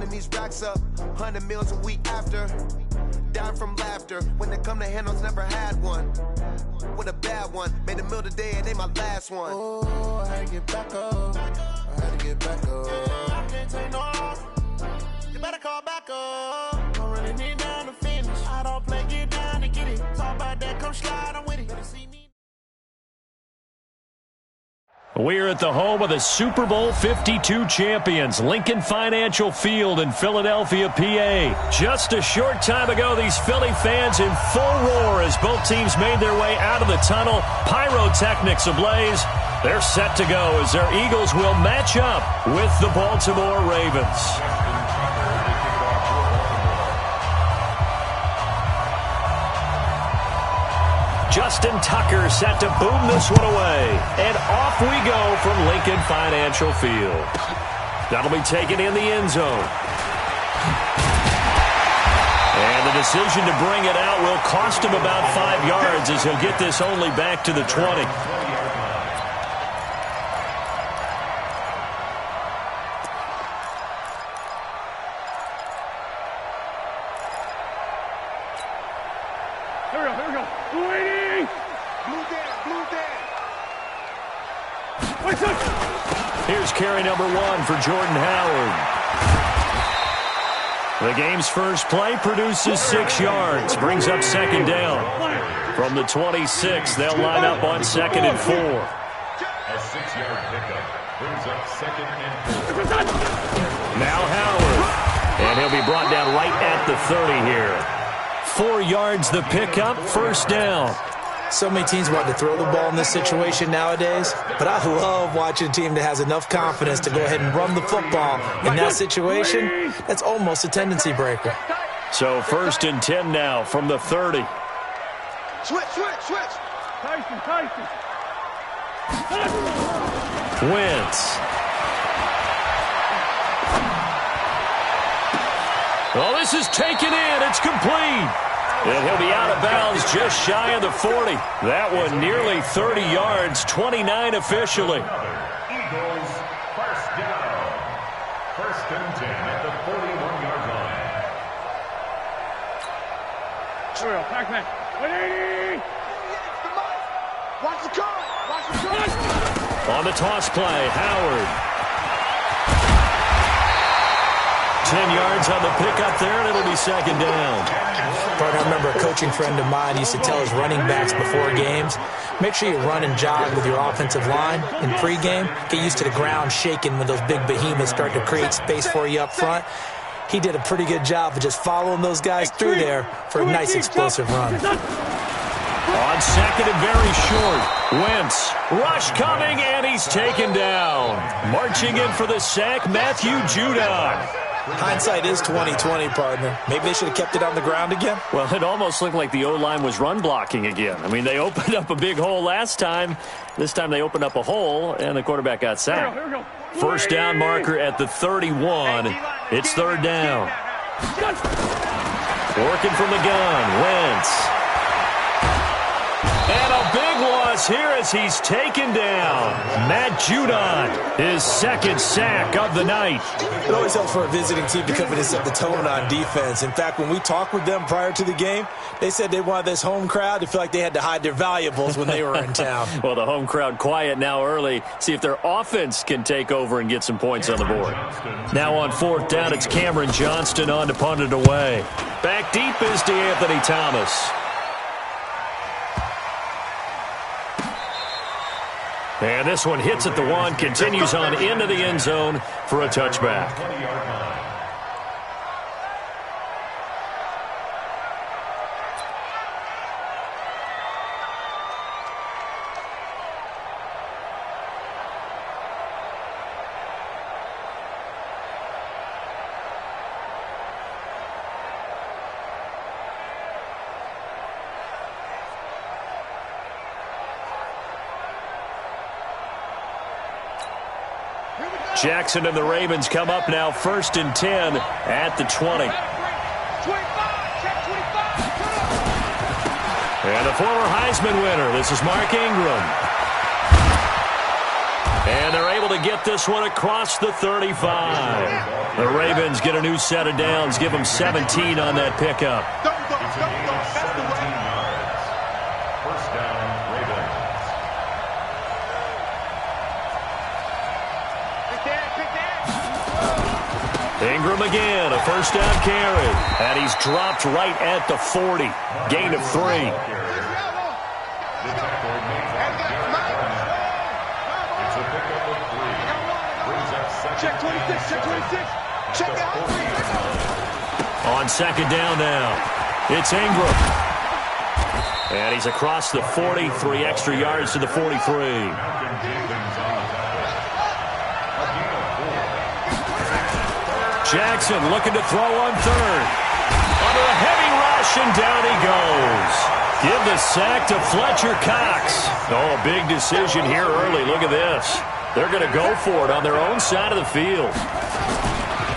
running these racks up, 100 meals a week after. Dying from laughter, when it come to handles, never had one. With a bad one, made a meal today, it ain't my last one. Oh, I had to get back up, I had to get back up. I can't take no off, you better call back up. Don't really need down to finish, I don't play, get down to get it. Talk about that, come slide, I'm with it. Better see me. We're at the home of the Super Bowl 52 champions, Lincoln Financial Field in Philadelphia, PA. Just a short time ago, these Philly fans in full roar as both teams made their way out of the tunnel. Pyrotechnics ablaze. They're set to go as their Eagles will match up with the Baltimore Ravens. Justin Tucker set to boom this one away. And off we go from Lincoln Financial Field. That'll be taken in the end zone. And the decision to bring it out will cost him about 5 yards as he'll get this only back to the 20. Here's carry number 1 for Jordan Howard. The game's first play produces 6 yards, brings up second down. From the 26, they'll line up on 2nd and 4. A 6-yard pickup brings up 2nd and 4. Now Howard. And he'll be brought down right at the 30 here. 4 yards the pickup, first down. So many teams want to throw the ball in this situation nowadays, but I love watching a team that has enough confidence to go ahead and run the football. In that situation, that's almost a tendency breaker. So 1st and 10 now from the 30. Switch. Tyson. Wentz. Well, this is taken in. It's complete. And he'll be out of bounds just shy of the 40. That one nearly 30 yards, 29 officially. Eagles first down. 1st and 10 at the 41-yard line. Ariel, Pac-Man. 180. Watch the car. On the toss play, Howard. 10 yards on the pickup there, and it'll be second down. Partner, I remember a coaching friend of mine used to tell his running backs before games, make sure you run and jog with your offensive line in pregame. Get used to the ground shaking when those big behemoths start to create space for you up front. He did a pretty good job of just following those guys through there for a nice explosive run. On 2nd and very short, Wentz. Rush coming, and he's taken down. Marching in for the sack, Matthew Judon. Hindsight is 20/20, partner. Maybe they should have kept it on the ground again. Well, it almost looked like the O-line was run blocking again. I mean, they opened up a big hole last time. This time they opened up a hole, and the quarterback got sacked. First down marker at the 31. It's 3rd down. Working from the gun, Wentz. And a big loss here as he's taken down. Matt Judon, his 2nd sack of the night. It always helps for a visiting team to come in and set the tone on defense. In fact, when we talked with them prior to the game, they said they wanted this home crowd to feel like they had to hide their valuables when they were in town. Well, the home crowd quiet now early. See if their offense can take over and get some points on the board. Now on 4th down, it's Cameron Johnston on to punt it away. Back deep is DeAnthony Thomas. And this one hits at the 1, continues on into the end zone for a touchback. Jackson and the Ravens come up now 1st and 10 at the 20. And the former Heisman winner, this is Mark Ingram. And they're able to get this one across the 35. The Ravens get a new set of downs, give them 17 on that pickup. First down, Ravens. Ingram again, a first down carry. And he's dropped right at the 40. Gain of 3. Check 26, check 26. Check out. On second down now, it's Ingram. And he's across the 40, 3 extra yards to the 43. Jackson looking to throw on third. Under a heavy rush, and down he goes. Give the sack to Fletcher Cox. Oh, a big decision here early. Look at this. They're going to go for it on their own side of the field.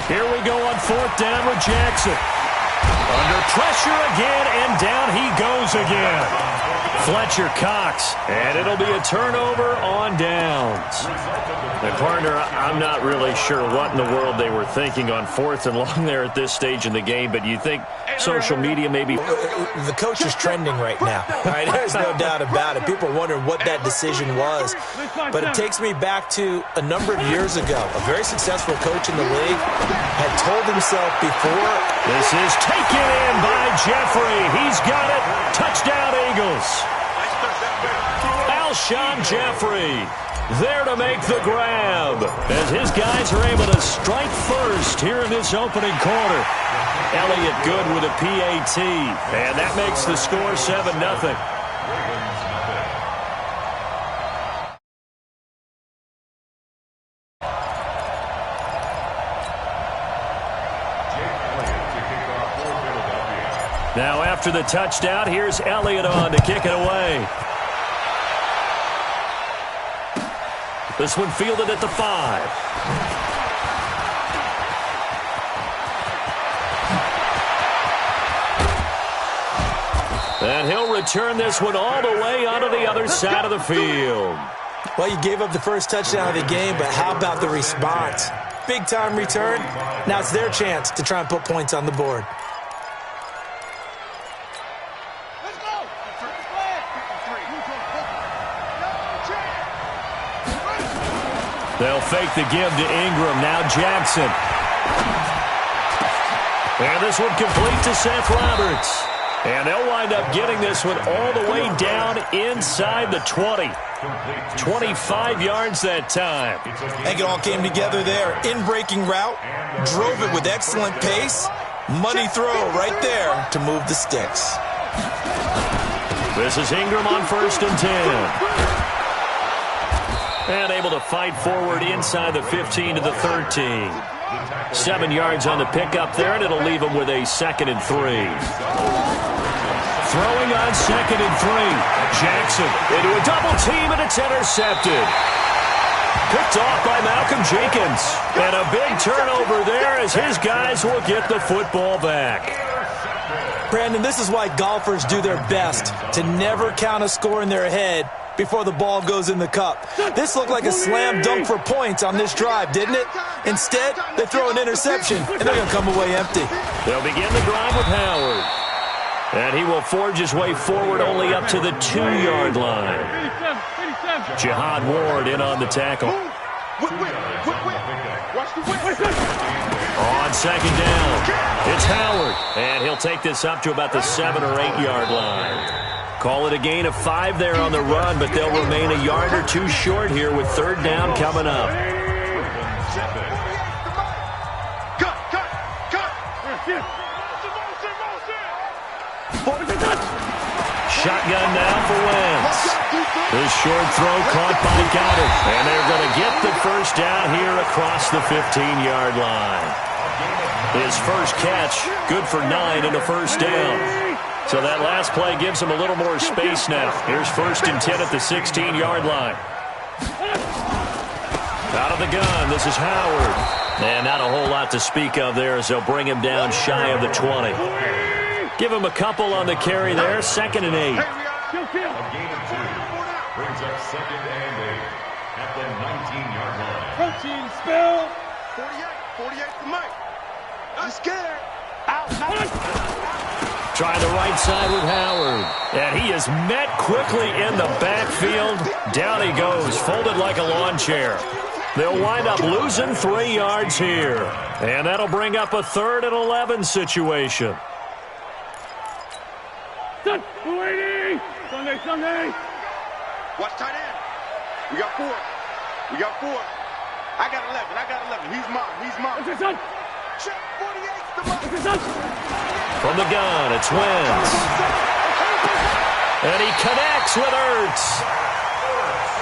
Here we go on fourth down with Jackson. Under pressure again, and down he goes again. Fletcher Cox, and it'll be a turnover on downs. And partner, I'm not really sure what in the world they were thinking on fourth and long there at this stage in the game, but you think social media maybe... The coach is trending right now. Right? There's no doubt about it. People wonder what that decision was. But it takes me back to a number of years ago. A very successful coach in the league had told himself before... This is taken in by Jeffrey. He's got it. Touchdown, Eagles. Alshon Jeffrey there to make the grab as his guys are able to strike first here in this opening quarter. Elliott good with a PAT, and that makes the score 7-0. Now after the touchdown, here's Elliott on to kick it away. This one fielded at the 5. And he'll return this one all the way onto the other side of the field. Well, you gave up the first touchdown of the game, but how about the response? Big-time return. Now it's their chance to try and put points on the board. They'll fake the give to Ingram. Now Jackson. And this one complete to Seth Roberts. And they'll wind up getting this one all the way down inside the 20. 25 yards that time. I think it all came together there. In-breaking route. Drove it with excellent pace. Money throw right there to move the sticks. This is Ingram on 1st and 10. And able to fight forward inside the 15 to the 13. 7 yards on the pickup there, and it'll leave them with a 2nd and 3. Throwing on 2nd and 3. Jackson into a double team, and it's intercepted. Picked off by Malcolm Jenkins. And a big turnover there as his guys will get the football back. Brandon, this is why golfers do their best to never count a score in their head before the ball goes in the cup. This looked like a slam dunk for points on this drive, didn't it? Instead, they throw an interception, and they're going to come away empty. They'll begin the drive with Howard. And he will forge his way forward only up to the 2-yard line. Jihad Ward in on the tackle. On 2nd down, it's Howard. And he'll take this up to about the 7 or 8 yard line. Call it a gain of 5 there on the run, but they'll remain a yard or 2 short here with 3rd down coming up. Shotgun now for Wentz. This short throw caught by Goddard. And they're going to get the first down here across the 15-yard line. His first catch, good for 9 and a first down. So that last play gives him a little more space now. Here's 1st and 10 at the 16-yard line. Out of the gun, this is Howard. And not a whole lot to speak of there as they'll bring him down shy of the 20. Give him a couple on the carry there, 2nd and 8. A gain of 2 brings up 2nd and 8. at the 19-yard line. Protein spill. 48 for Mike. I'm scared. Out. Trying the right side with Howard. And he is met quickly in the backfield. Down he goes, folded like a lawn chair. They'll wind up losing 3 yards here. And that'll bring up a 3rd and 11 situation. Sunday. Watch tight end. We got 4. I got 11. He's mine. Check 48's the mark. From the gun, it's Wentz. And he connects with Ertz.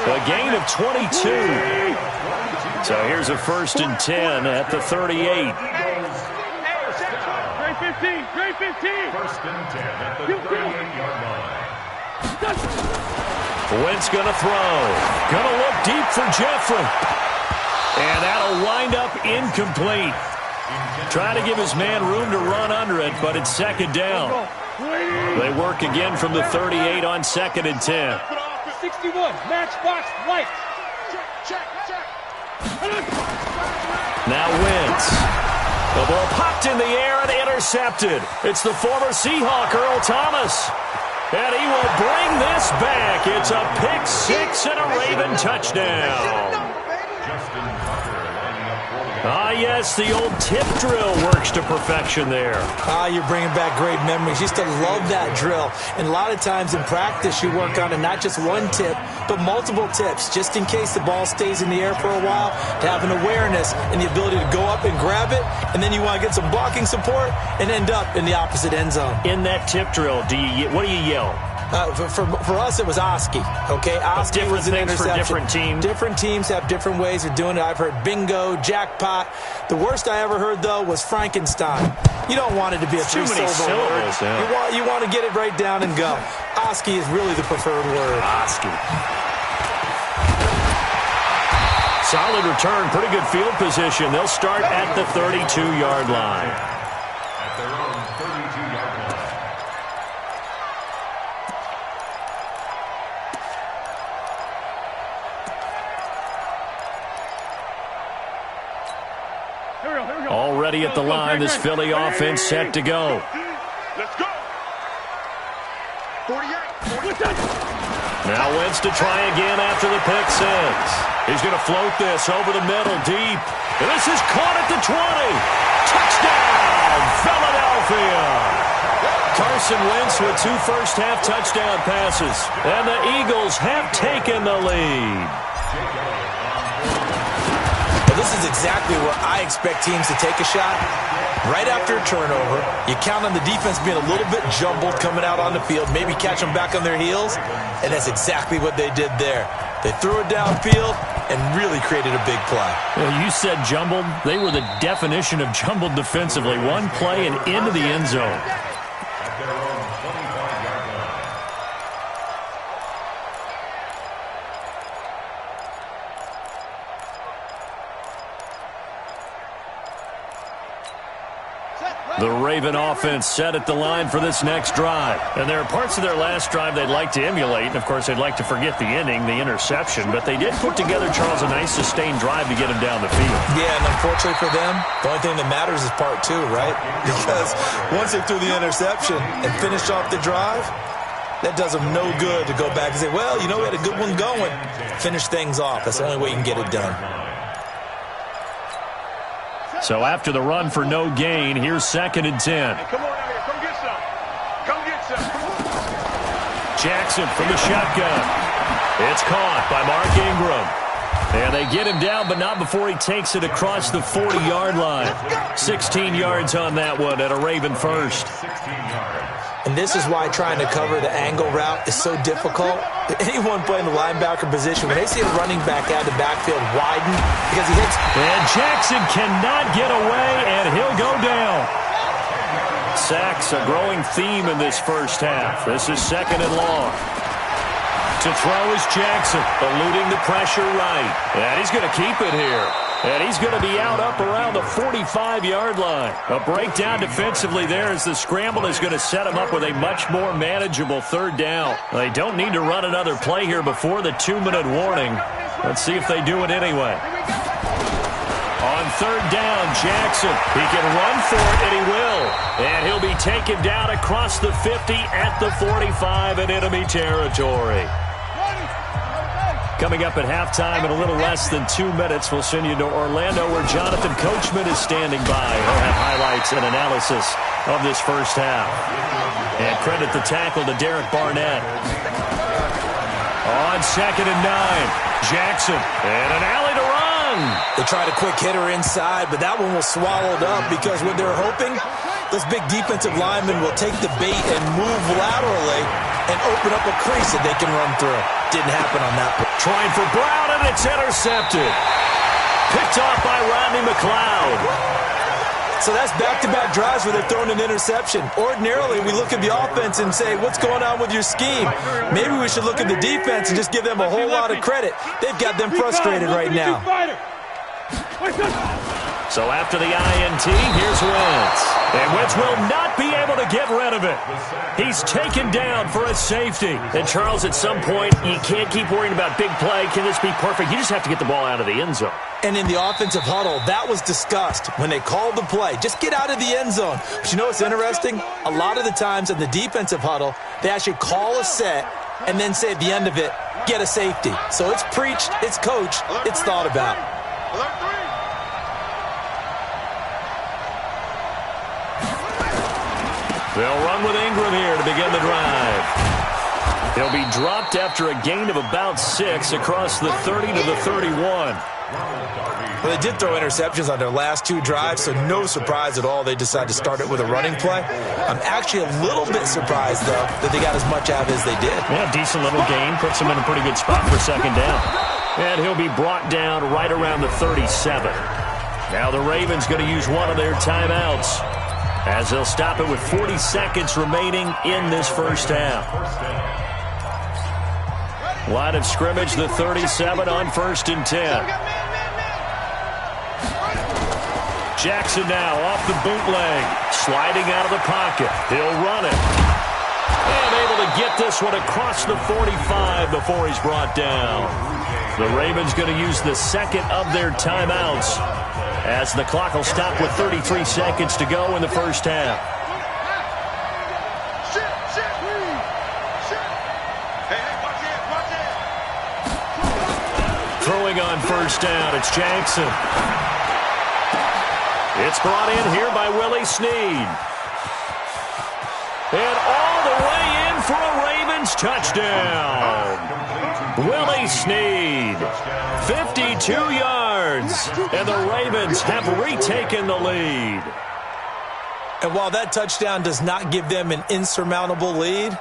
A gain of 22. So here's a 1st and 10 at the 38. Great 15. 1st and 10 at the 38-yard line. Wentz gonna throw. Gonna look deep for Jeffrey. And that'll wind up incomplete. Trying to give his man room to run under it, but it's 2nd down. They work again from the 38 on 2nd and 10. 61, matchbox white. Check. Now Wentz. The ball popped in the air and intercepted. It's the former Seahawk, Earl Thomas. And he will bring this back. It's a pick 6 and a Raven touchdown. Ah, yes, the old tip drill works to perfection there. You're bringing back great memories. Used to love that drill. And a lot of times in practice, you work on it, not just one tip, but multiple tips, just in case the ball stays in the air for a while, to have an awareness and the ability to go up and grab it, and then you want to get some blocking support and end up in the opposite end zone. In that tip drill, what do you yell? For us, it was Oski. Okay, Oski was an interception. For different teams. Different teams have different ways of doing it. I've heard bingo, jackpot. The worst I ever heard, though, was Frankenstein. You don't want it to be a three-syllable word. Yeah. You want to get it right down and go. Oski is really the preferred word. Oski. Solid return, pretty good field position. They'll start at the 32-yard line. At their own 32-yard line. Already at the line, this Philly offense set to go. Let's go. 48. Now Wentz to try again after the pick 6. He's going to float this over the middle deep. And this is caught at the 20. Touchdown, Philadelphia. Carson Wentz with 2 first-half touchdown passes. And the Eagles have taken the lead. Well, this is exactly where I expect teams to take a shot. Right after a turnover, you count on the defense being a little bit jumbled coming out on the field, maybe catch them back on their heels, and that's exactly what they did there. They threw it downfield and really created a big play. Well, you said jumbled. They were the definition of jumbled defensively. One play and into the end zone. At their own 25-yard line. The Raven offense set at the line for this next drive. And there are parts of their last drive they'd like to emulate. And, of course, they'd like to forget the inning, the interception. But they did put together, Charles, a nice sustained drive to get him down the field. Yeah, and unfortunately for them, the only thing that matters is part 2, right? Because once they threw the interception and finished off the drive, that does them no good to go back and say, well, you know, we had a good one going. Finish things off. That's the only way you can get it done. So after the run for no gain, here's 2nd and 10. Hey, come on out here. Come get some. Come get some. Jackson from the shotgun. It's caught by Mark Ingram. And they get him down, but not before he takes it across the 40-yard line. 16 yards on that one at a Raven first. 16 yards. And this is why trying to cover the angle route is so difficult. Anyone playing the linebacker position, when they see a running back out of the backfield widen because he hits. And Jackson cannot get away, and he'll go down. Sacks, a growing theme in this first half. This is 2nd and long. To throw is Jackson, eluding the pressure right. And he's going to keep it here. And he's going to be out up around the 45-yard line. A breakdown defensively there as the scramble is going to set him up with a much more manageable 3rd down. They don't need to run another play here before the 2-minute warning. Let's see if they do it anyway. On third down, Jackson. He can run for it, and he will. And he'll be taken down across the 50 at the 45 in enemy territory. Coming up at halftime in a little less than 2 minutes, we'll send you to Orlando where Jonathan Coachman is standing by. He'll have highlights and analysis of this first half. And credit the tackle to Derek Barnett. On 2nd and 9, Jackson. And an alley to run. They tried a quick hitter inside, but that one was swallowed up because what they're hoping, those big defensive linemen will take the bait and move laterally and open up a crease that they can run through. Didn't happen on that one. Trying for Brown, and it's intercepted. Picked off by Rodney McLeod. So that's back-to-back drives where they're throwing an interception. Ordinarily, we look at the offense and say, what's going on with your scheme? Maybe we should look at the defense and just give them a whole lot of credit. They've got them frustrated right now. So after the INT, here's Wentz. And Wentz will not be able to get rid of it. He's taken down for a safety. And Charles, at some point, you can't keep worrying about big play. Can this be perfect? You just have to get the ball out of the end zone. And in the offensive huddle, that was discussed when they called the play. Just get out of the end zone. But you know what's interesting? A lot of the times in the defensive huddle, they actually call a set and then say at the end of it, get a safety. So it's preached, it's coached, it's thought about. They'll run with Ingram here to begin the drive. He'll be dropped after a gain of about 6 across the 30 to the 31. Well, they did throw interceptions on their last 2 drives, so no surprise at all they decided to start it with a running play. I'm actually a little bit surprised, though, that they got as much out of it as they did. Yeah, decent little gain. Puts them in a pretty good spot for 2nd down. And he'll be brought down right around the 37. Now the Ravens going to use one of their timeouts, as they'll stop it with 40 seconds remaining in this first half. Line of scrimmage, the 37 on 1st and 10. Jackson now off the bootleg, sliding out of the pocket. He'll run it. And able to get this one across the 45 before he's brought down. The Ravens going to use the 2nd of their timeouts, as the clock will stop with 33 seconds to go in the first half. Throwing on 1st down, it's Jackson. It's brought in here by Willie Snead. And all the way in for a Ravens touchdown. Willie Snead, 52 yards, and the Ravens have retaken the lead. And while that touchdown does not give them an insurmountable lead,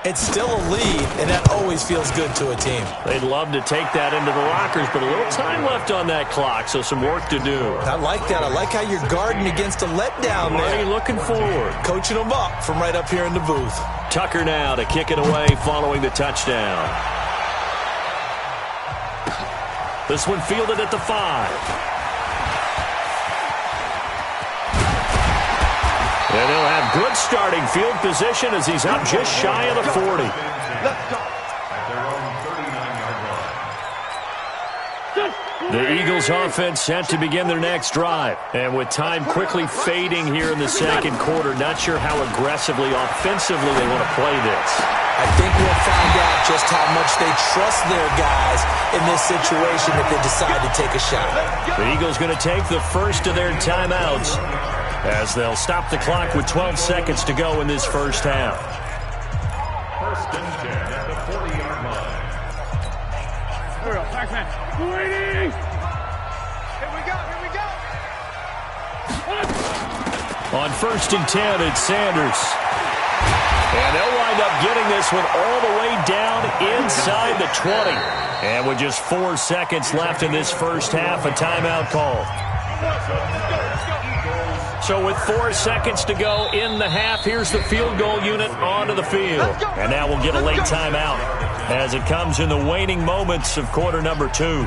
it's still a lead, and that always feels good to a team. They'd love to take that into the lockers, but a little time left on that clock, so some work to do. I like that. I like how you're guarding against a letdown there. Already looking forward. Coaching them up from right up here in the booth. Tucker now to kick it away following the touchdown. This one fielded at the 5. And he'll have good starting field position as he's up just shy of the 40. The Eagles offense set to begin their next drive. And with time quickly fading here in the 2nd quarter, not sure how aggressively, offensively they want to play this. I think we'll find out just how much they trust their guys in this situation if they decide to take a shot. The Eagles going to take the first of their timeouts, as they'll stop the clock with 12 seconds to go in this first half. 1st and 10 at the 40-yard line. Here we go, backman. Waiting. Here we go. On 1st and 10, it's Sanders. And they'll wind up getting this one all the way down inside the 20. And with just 4 seconds left in this first half, a timeout call. So with 4 seconds to go in the half, here's the field goal unit onto the field. And now we'll get a late timeout as it comes in the waning moments of quarter number 2.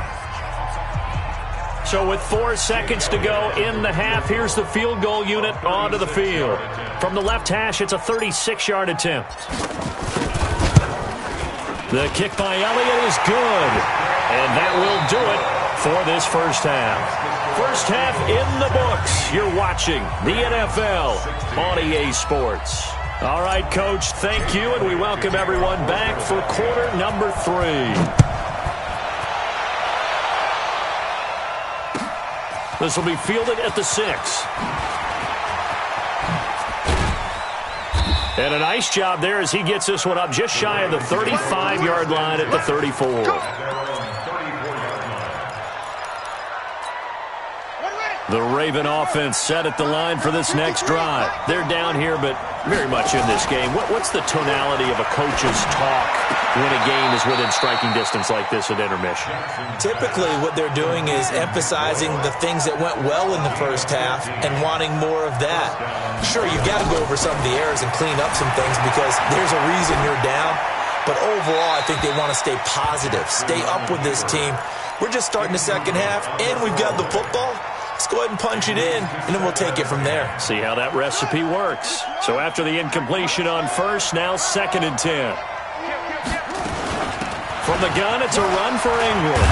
So with 4 seconds to go in the half, here's the field goal unit onto the field. From the left hash, it's a 36-yard attempt. The kick by Elliott is good. And that will do it for this first half. First half in the books. You're watching the NFL on EA Sports. All right, Coach, thank you, and we welcome everyone back for quarter number 3. This will be fielded at the 6. And a nice job there as he gets this one up just shy of the 35-yard line at the 34. The Raven offense set at the line for this next drive. They're down here, but very much in this game. What's the tonality of a coach's talk when a game is within striking distance like this at intermission? Typically, what they're doing is emphasizing the things that went well in the first half and wanting more of that. Sure, you've got to go over some of the errors and clean up some things because there's a reason you're down. But overall, I think they want to stay positive, stay up with this team. We're just starting the second half, and we've got the football. Let's go ahead and punch it in, and then we'll take it from there. See how that recipe works. So after the incompletion on first, now 2nd and 10. From the gun, it's a run for Ingram.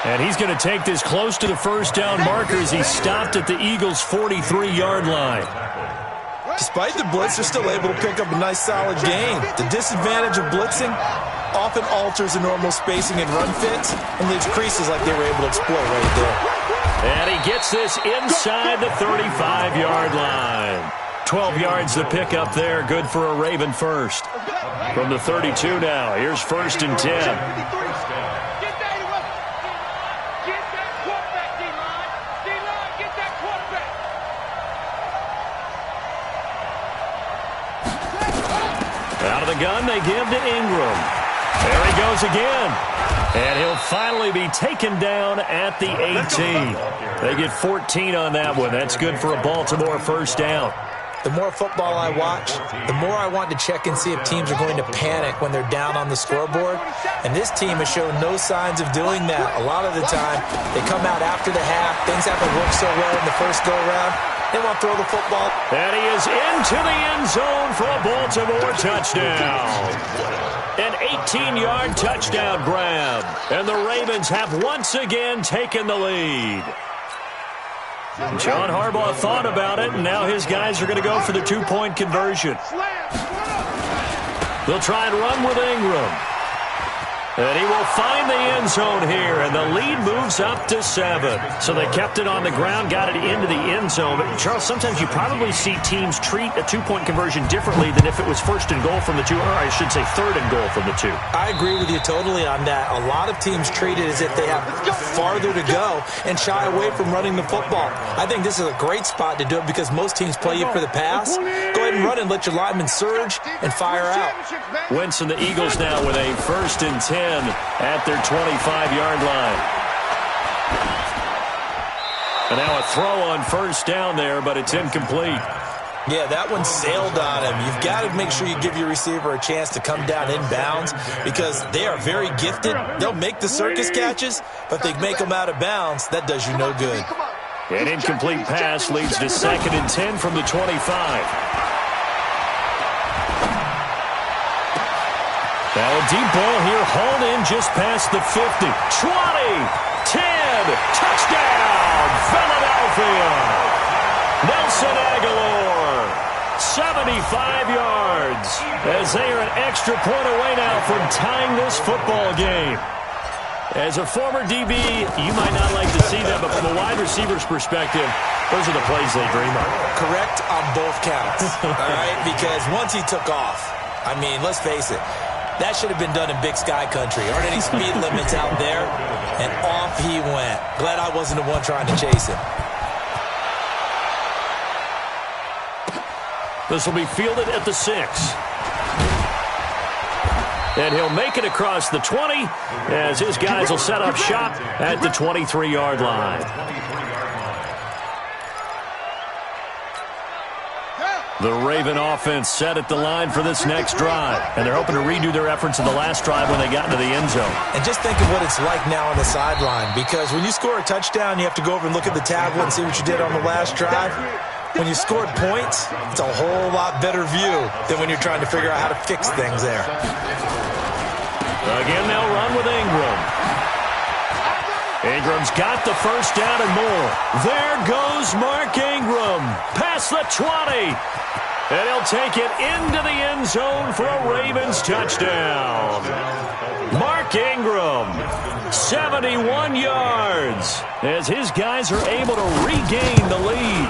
And he's going to take this close to the first down marker as he stopped at the Eagles' 43-yard line. Despite the blitz, they're still able to pick up a nice, solid gain. The disadvantage of blitzing often alters the normal spacing and run fits and leaves creases like they were able to exploit right there. And he gets this inside the 35-yard line. 12 yards to pick up there. Good for a Raven first. From the 32 now, here's 1st and 10. Out of the gun, they give to Ingram. There he goes again. And he'll finally be taken down at the 18. They get 14 on that one. That's good for a Baltimore first down. The more football I watch, the more I want to check and see if teams are going to panic when they're down on the scoreboard. And this team has shown no signs of doing that. A lot of the time, they come out after the half. Things haven't worked so well in the first go-around. They want to throw the football. And he is into the end zone for a Baltimore touchdown. An 18-yard touchdown grab. And the Ravens have once again taken the lead. John Harbaugh thought about it, and now his guys are going to go for the 2-point conversion. They'll try and run with Ingram. And he will find the end zone here, and the lead moves up to 7. So they kept it on the ground, got it into the end zone. But, Charles, sometimes you probably see teams treat a 2-point conversion differently than if it was 1st and goal from the 2, or I should say 3rd and goal from the 2. I agree with you totally on that. A lot of teams treat it as if they have farther to go and shy away from running the football. I think this is a great spot to do it because most teams play you for the pass. Go ahead and run and let your linemen surge and fire out. Wentz and the Eagles now with a 1st and 10 at their 25-yard line. And now a throw on first down there, but it's incomplete. Yeah, that one sailed on him. You've got to make sure you give your receiver a chance to come down inbounds because they are very gifted. They'll make the circus catches, but they make them out of bounds. That does you no good. An incomplete pass leads to 2nd and 10 from the 25. Now a deep ball here, hauled in just past the 50. 20, 10, touchdown, Philadelphia. Nelson Aguilar, 75 yards, as they are an extra point away now from tying this football game. As a former DB, you might not like to see that, but from a wide receiver's perspective, those are the plays they dream of. Correct on both counts, all right? Because once he took off, I mean, let's face it, that should have been done in Big Sky country. Aren't any speed limits out there? And off he went. Glad I wasn't the one trying to chase him. This will be fielded at the 6. And he'll make it across the 20 as his guys will set up shop at the 23-yard line. The Raven offense set at the line for this next drive. And they're hoping to redo their efforts in the last drive when they got into the end zone. And just think of what it's like now on the sideline. Because when you score a touchdown, you have to go over and look at the tablet and see what you did on the last drive. When you scored points, it's a whole lot better view than when you're trying to figure out how to fix things there. Again, they'll run with Ingram. Ingram's got the first down and more. There goes Mark Ingram. Past the 20. And he'll take it into the end zone for a Ravens touchdown. Mark Ingram, 71 yards, as his guys are able to regain the lead.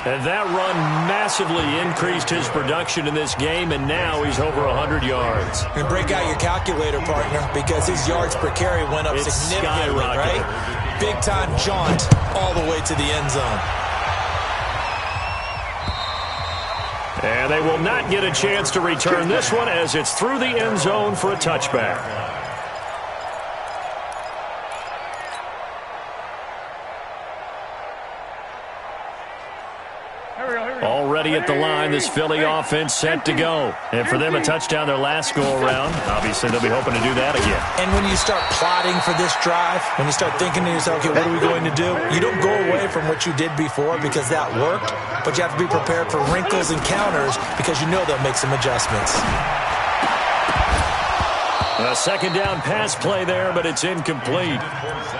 And that run massively increased his production in this game, and now he's over 100 yards. And break out your calculator, partner, because his yards per carry went up significantly, right? Big-time jaunt all the way to the end zone. And they will not get a chance to return this one as it's through the end zone for a touchback. Already at the line, this Philly offense set to go. And for them, a touchdown their last go-around. Obviously, they'll be hoping to do that again. And when you start plotting for this drive, when you start thinking to yourself, okay, what are we going to do? You don't go away from what you did before because that worked, but you have to be prepared for wrinkles and counters because you know they'll make some adjustments. A second down pass play there, but it's incomplete.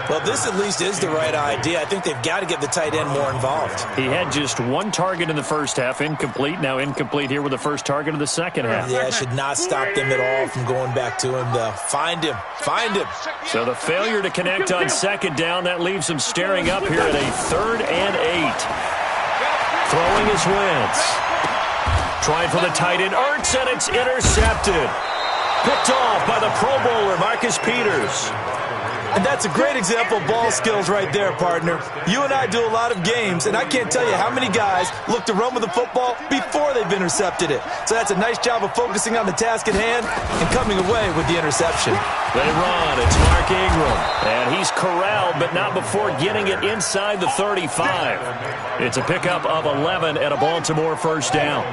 Well, this at least is the right idea. I think they've got to get the tight end more involved. He had just one target in the first half, incomplete. Now incomplete here with the first target of the second half. Yeah, should not stop them at all from going back to him, though. Find him. Find him. So the failure to connect on second down, that leaves him staring up here at a 3rd and 8. Throwing his Wentz. Trying for the tight end, Ertz, and it's intercepted. Picked off by the Pro Bowler, Marcus Peters. And that's a great example of ball skills right there, partner. You and I do a lot of games, and I can't tell you how many guys look to run with the football before they've intercepted it. So that's a nice job of focusing on the task at hand and coming away with the interception. They run. It's Mark Ingram. And he's corralled, but not before getting it inside the 35. It's a pickup of 11 and a Baltimore first down.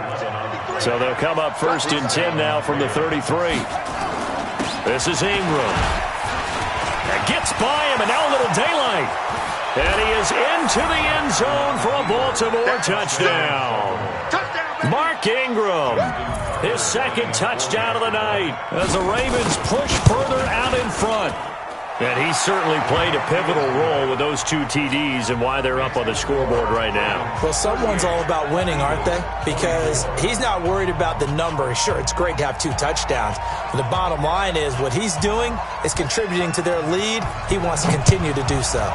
So they'll come up 1st and 10 now from the 33. This is Ingram. And gets by him, and now a little daylight. And he is into the end zone for a Baltimore touchdown. Mark Ingram, his second touchdown of the night as the Ravens push further out in front. And he certainly played a pivotal role with those 2 TDs and why they're up on the scoreboard right now. Well, someone's all about winning, aren't they? Because he's not worried about the number. Sure, it's great to have 2 touchdowns. But the bottom line is what he's doing is contributing to their lead. He wants to continue to do so.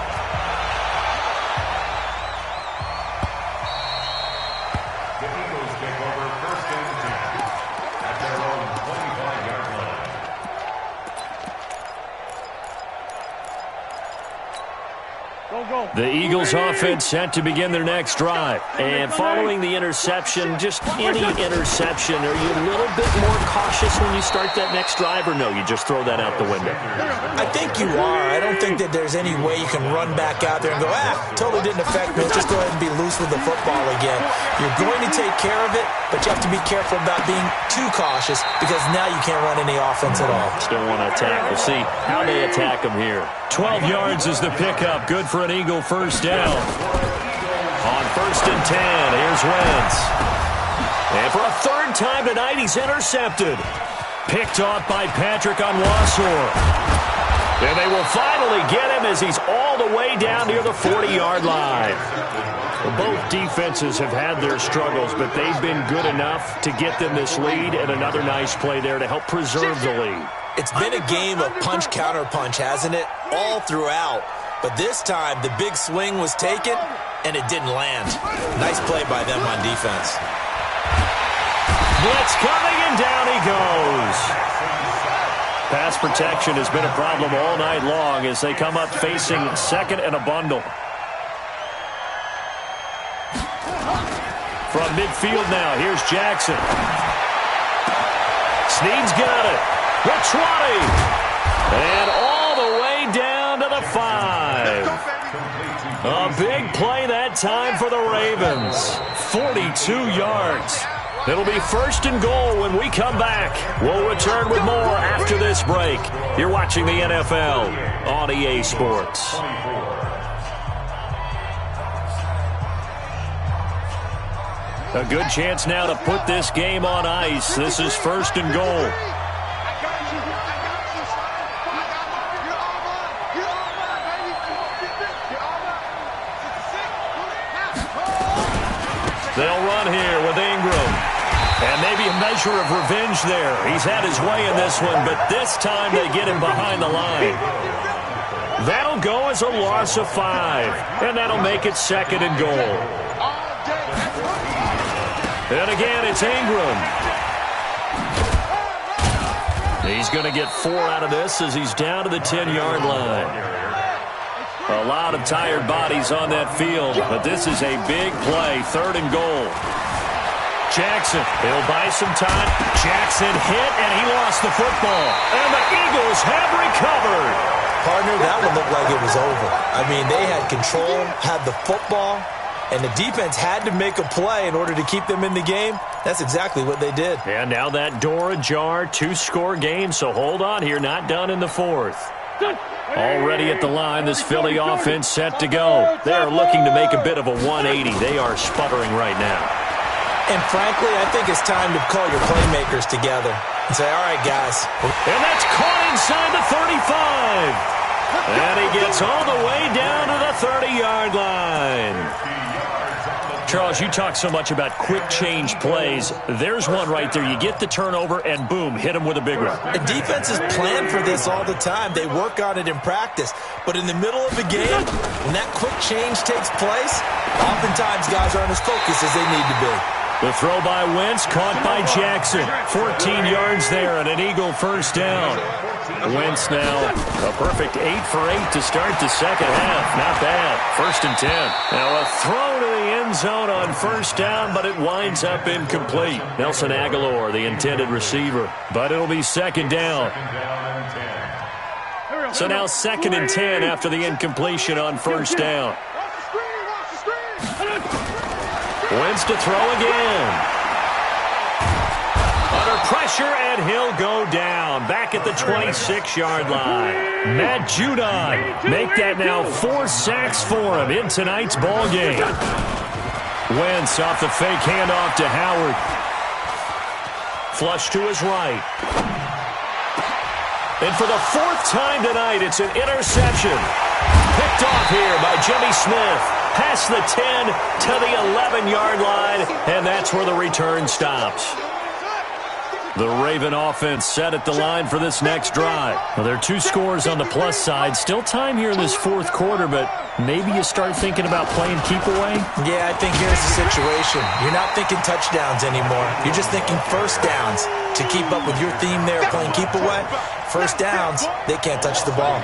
The Eagles offense set to begin their next drive. And following the interception, just any interception, are you a little bit more cautious when you start that next drive, or no, you just throw that out the window? I think you are. I don't think that there's any way you can run back out there and go, totally didn't affect me. Let's just go ahead and be loose with the football again. You're going to take care of it, but you have to be careful about being too cautious because now you can't run any offense at all. Still want to attack. We'll see how they attack them here. 12 yards is the pickup. Good for an Eagle first down. On 1st and 10, here's Wentz. And for a 3rd time tonight, he's intercepted. Picked off by Patrick Onwuasor. And they will finally get him as he's all the way down near the 40-yard line. Well, both defenses have had their struggles, but they've been good enough to get them this lead, and another nice play there to help preserve the lead. It's been a game of punch-counter-punch, hasn't it? All throughout. But this time, the big swing was taken, and it didn't land. Nice play by them on defense. Blitz coming, and down he goes. Pass protection has been a problem all night long as they come up facing 2nd and a bundle. From midfield now, here's Jackson. Snead's got it. The 20. And all the way down to the 5. A big play that time for the Ravens. 42 yards. It'll be 1st and goal when we come back. We'll return with more after this break. You're watching the NFL on EA Sports. A good chance now to put this game on ice. This is 1st and goal. They'll run here with Ingram. And maybe a measure of revenge there. He's had his way in this one, but this time they get him behind the line. That'll go as a loss of 5, and that'll make it 2nd and goal. And again, it's Ingram. He's going to get 4 out of this as he's down to the 10-yard line. A lot of tired bodies on that field, but this is a big play, 3rd and goal. Jackson, he'll buy some time. Jackson hit, and he lost the football. And the Eagles have recovered. Partner, that one looked like it was over. I mean, they had control, had the football, and the defense had to make a play in order to keep them in the game. That's exactly what they did. And now that door ajar, 2-score game, so hold on here, not done in the 4th. Already at the line, this Philly offense set to go. They're looking to make a bit of a 180. They are sputtering right now. And frankly, I think it's time to call your playmakers together and say, all right, guys. And that's caught inside the 35. And he gets all the way down to the 30-yard line. Charles, you talk so much about quick change plays. There's one right there. You get the turnover, and boom, hit him with a big one. The defenses plan for this all the time. They work on it in practice. But in the middle of the game, when that quick change takes place, oftentimes guys aren't as focused as they need to be. The throw by Wentz, caught by Jackson. 14 yards there and an Eagle first down. Wentz now a perfect 8 for 8 to start the second half. Not bad. 1st and 10. Now a throw to the end zone on first down, but it winds up incomplete. Nelson Aguilar, the intended receiver. But it'll be 2nd down. So now 2nd and 10 after the incompletion on first down. Wentz to throw again. Under pressure, and he'll go down. Back at the 26-yard line. Matt Judon make that now 4 sacks for him in tonight's ball game. Wentz off the fake handoff to Howard. Flush to his right. And for the 4th time tonight, it's an interception. Picked off here by Jimmy Smith. Past the 10 to the 11-yard line, and that's where the return stops. The Raven offense set at the line for this next drive. Well, there are 2 scores on the plus side. Still time here in this 4th quarter, but maybe you start thinking about playing keep away? Yeah, I think here's the situation. You're not thinking touchdowns anymore. You're just thinking first downs. To keep up with your theme there, playing keep away, first downs, they can't touch the ball.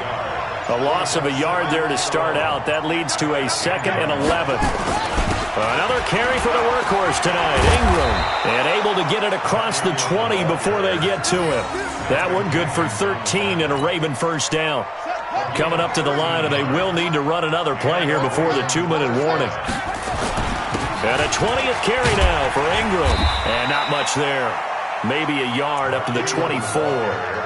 A loss of a yard there to start out. That leads to a 2nd and 11. Another carry for the workhorse tonight, Ingram. And able to get it across the 20 before they get to him. That one good for 13 and a Raven first down. Coming up to the line, and they will need to run another play here before the 2-minute warning. And a 20th carry now for Ingram. And not much there. Maybe a yard up to the 24.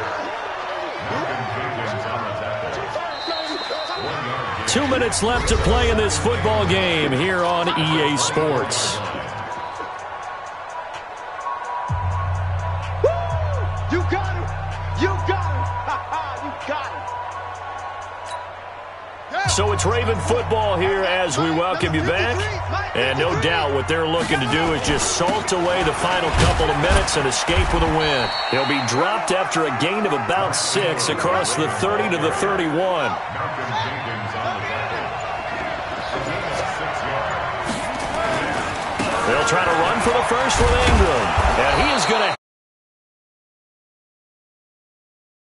2 minutes left to play in this football game here on EA Sports. You got him! You got him! You got him! So it's Raven football here as we welcome you back. And no doubt what they're looking to do is just salt away the final couple of minutes and escape with a win. They'll be dropped after a gain of about 6 across the 30 to the 31. They'll try to run for the first with Ingram. And he is going to